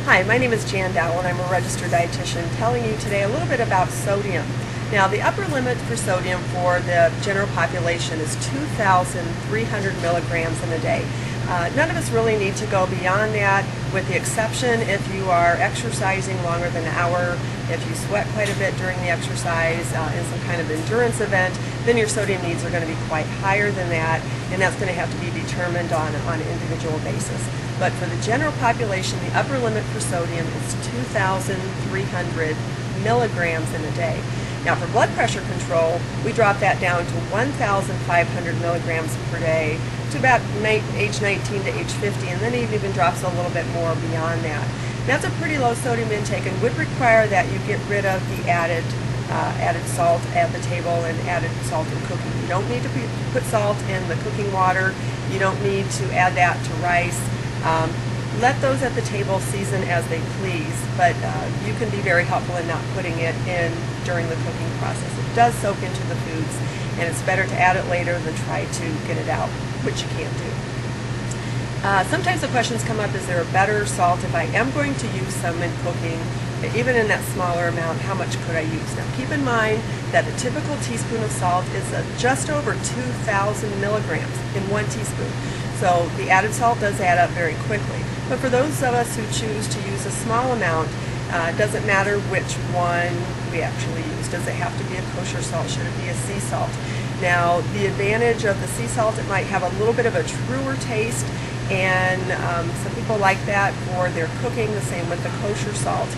Hi, my name is Jan Dowell and I'm a registered dietitian telling you today a little bit about sodium. Now, the upper limit for sodium for the general population is 2,300 milligrams in a day. None of us really need to go beyond that, with the exception if you are exercising longer than an hour, if you sweat quite a bit during the exercise in some kind of endurance event, then your sodium needs are going to be quite higher than that, and that's going to have to be determined on an individual basis. But for the general population, the upper limit for sodium is 2,300 milligrams in a day. Now, for blood pressure control, we drop that down to 1,500 milligrams per day to about age 19 to age 50, and then it even drops a little bit more beyond that. That's a pretty low sodium intake and would require that you get rid of the added salt at the table and added salt in cooking. You don't need to put salt in the cooking water. You don't need to add that to rice. Let those at the table season as they please, but you can be very helpful in not putting it in during the cooking process. It does soak into the foods, and it's better to add it later than try to get it out, which you can't do. Sometimes the questions come up, is there a better salt if I am going to use some in cooking? Even in that smaller amount, how much could I use? Now, keep in mind that a typical teaspoon of salt is just over 2,000 milligrams in 1 teaspoon. So the added salt does add up very quickly. But for those of us who choose to use a small amount, it doesn't matter which one we actually use. Does it have to be a kosher salt? Should it be a sea salt? Now, the advantage of the sea salt, it might have a little bit of a truer taste, and some people like that for their cooking, the same with the kosher salt.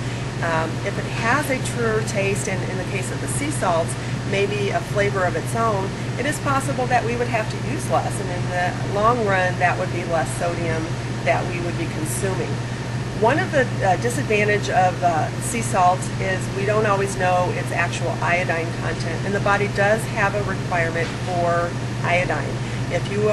If it has a truer taste, and in the case of the sea salts, maybe a flavor of its own, it is possible that we would have to use less, and in the long run that would be less sodium that we would be consuming. One of the disadvantages of sea salt is we don't always know its actual iodine content, and the body does have a requirement for iodine. If you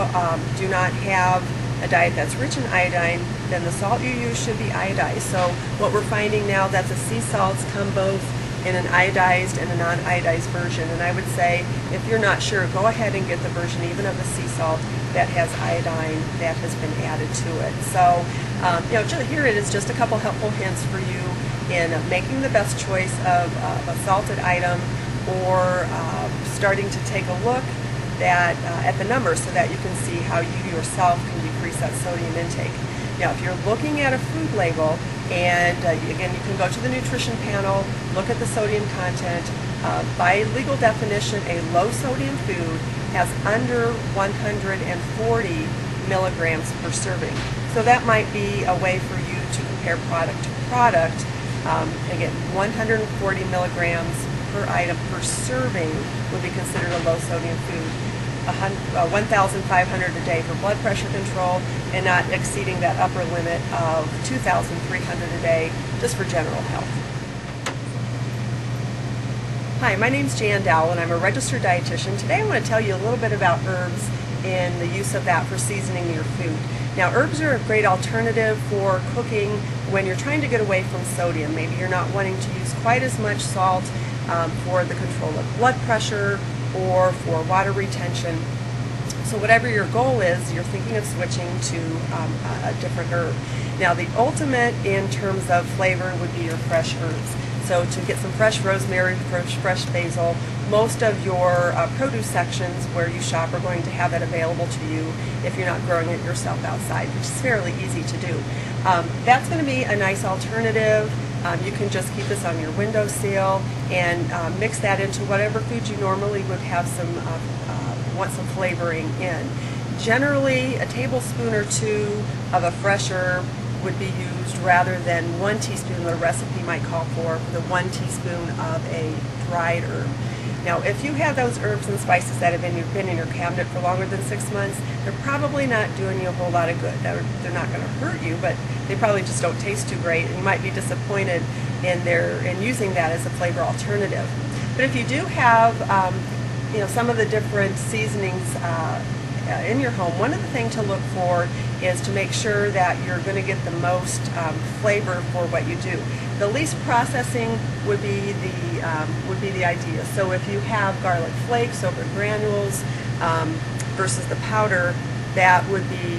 do not have a diet that's rich in iodine, then the salt you use should be iodized. So what we're finding now that the sea salts come both in an iodized and a non-iodized version, and I would say if you're not sure, go ahead and get the version even of the sea salt that has iodine that has been added to it. So here it is, just a couple helpful hints for you in making the best choice of a salted item, or starting to take a look at the numbers so that you can see how you yourself can decrease that sodium intake. Now, if you're looking at a food label, and again, you can go to the nutrition panel, look at the sodium content. By legal definition, a low sodium food has under 140 milligrams per serving. So that might be a way for you to compare product to product. Again, 140 milligrams per item per serving would be considered a low sodium food. 1,500 a day for blood pressure control, and not exceeding that upper limit of 2,300 a day just for general health. Hi, my name's Jan Dowell and I'm a registered dietitian. Today I want to tell you a little bit about herbs and the use of that for seasoning your food. Now, herbs are a great alternative for cooking when you're trying to get away from sodium. Maybe you're not wanting to use quite as much salt for the control of blood pressure or for water retention. So whatever your goal is, you're thinking of switching to a different herb. Now, the ultimate in terms of flavor would be your fresh herbs. So to get some fresh rosemary, fresh basil, most of your produce sections where you shop are going to have that available to you if you're not growing it yourself outside, which is fairly easy to do. That's going to be a nice alternative. You can just keep this on your windowsill and mix that into whatever food you normally would have want some flavoring in. Generally, a tablespoon or two of a fresh herb would be used rather than 1 teaspoon the recipe might call for the 1 teaspoon of a dried herb. Now, if you have those herbs and spices that have been in your cabinet for longer than 6 months, they're probably not doing you a whole lot of good. They're not going to hurt you, but they probably just don't taste too great, and you might be disappointed in using that as a flavor alternative. But if you do have some of the different seasonings in your home, one of the things to look for is to make sure that you're going to get the most flavor for what you do. The least processing would be the idea. So if you have garlic flakes over granules versus the powder, that would be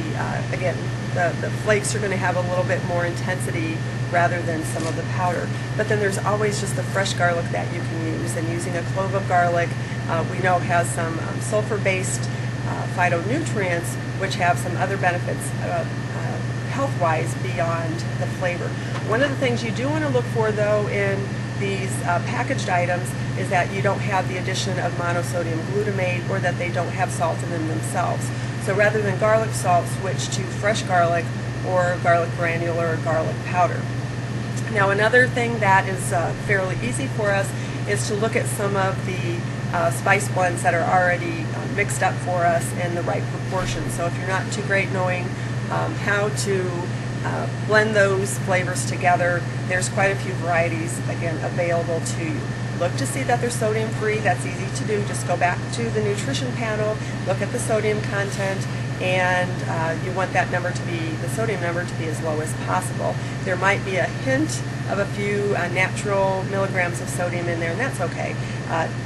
again the flakes are going to have a little bit more intensity rather than some of the powder. But then there's always just the fresh garlic that you can use, and using a clove of garlic we know has some sulfur-based phytonutrients which have some other benefits health-wise beyond the flavor. One of the things you do want to look for though in these packaged items is that you don't have the addition of monosodium glutamate, or that they don't have salt in them themselves. So rather than garlic salt, switch to fresh garlic or garlic granular or garlic powder. Now another thing that is fairly easy for us is to look at some of the spice blends that are already mixed up for us in the right proportion. So if you're not too great knowing how to blend those flavors together, there's quite a few varieties again available to you. Look to see that they're sodium free. That's easy to do. Just go back to the nutrition panel, look at the sodium content, and you want that number to be, the sodium number to be as low as possible. There might be a hint of a few natural milligrams of sodium in there, and that's okay.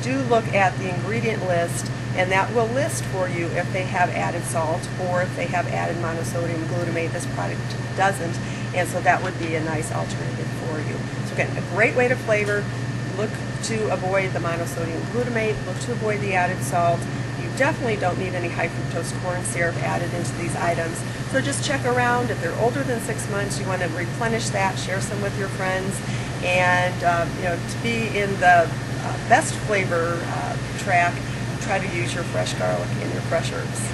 Do look at the ingredient list, and that will list for you if they have added salt or if they have added monosodium glutamate. This product doesn't, and so that would be a nice alternative for you. So again, a great way to flavor. Look to avoid the monosodium glutamate, look to avoid the added salt. You definitely don't need any high fructose corn syrup added into these items. So just check around. If they're older than 6 months, you want to replenish that, share some with your friends, and to be in the best flavor track, try to use your fresh garlic and your fresh herbs.